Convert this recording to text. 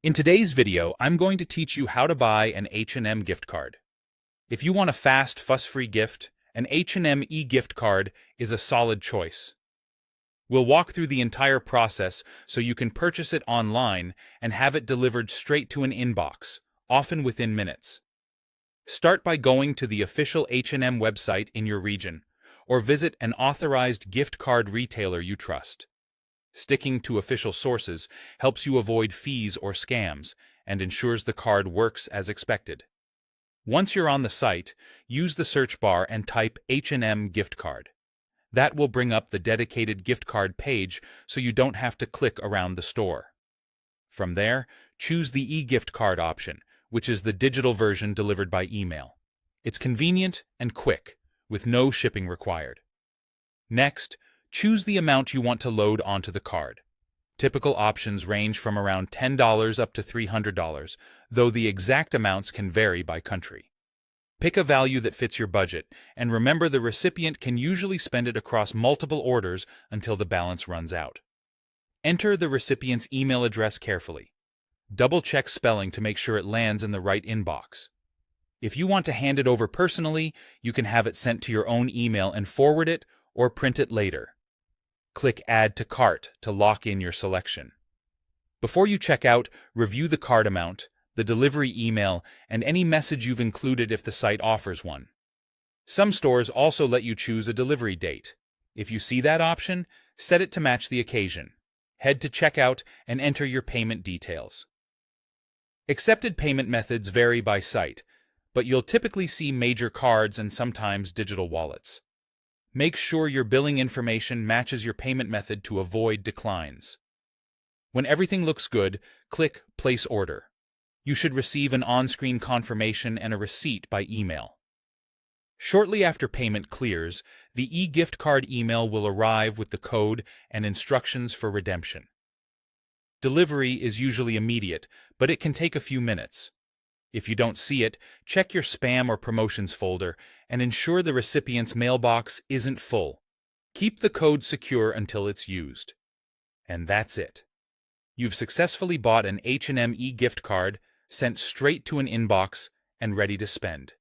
In today's video, I'm going to teach you how to buy an H&M gift card. If you want a fast, fuss-free gift, an H&M e-gift card is a solid choice. We'll walk through the entire process so you can purchase it online and have it delivered straight to an inbox, often within minutes. Start by going to the official H&M website in your region, or visit an authorized gift card retailer you trust. Sticking to official sources helps you avoid fees or scams and ensures the card works as expected. Once you're on the site, use the search bar and type H&M gift card. That will bring up the dedicated gift card page so you don't have to click around the store. From there, choose the e-gift card option, which is the digital version delivered by email. It's convenient and quick, with no shipping required. Next, choose the amount you want to load onto the card. Typical options range from around $10 up to $300, though the exact amounts can vary by country. Pick a value that fits your budget, and remember the recipient can usually spend it across multiple orders until the balance runs out. Enter the recipient's email address carefully. Double-check spelling to make sure it lands in the right inbox. If you want to hand it over personally, you can have it sent to your own email and forward it or print it later. Click Add to Cart to lock in your selection. Before you check out, review the card amount, the delivery email, and any message you've included if the site offers one. Some stores also let you choose a delivery date. If you see that option, set it to match the occasion. Head to checkout and enter your payment details. Accepted payment methods vary by site, but you'll typically see major cards and sometimes digital wallets. Make sure your billing information matches your payment method to avoid declines. When everything looks good, click Place Order. You should receive an on-screen confirmation and a receipt by email. Shortly after payment clears, the e-gift card email will arrive with the code and instructions for redemption. Delivery is usually immediate, but it can take a few minutes. If you don't see it, check your spam or promotions folder and ensure the recipient's mailbox isn't full. Keep the code secure until it's used. And that's it. You've successfully bought an H&M e-gift card, sent straight to an inbox, and ready to spend.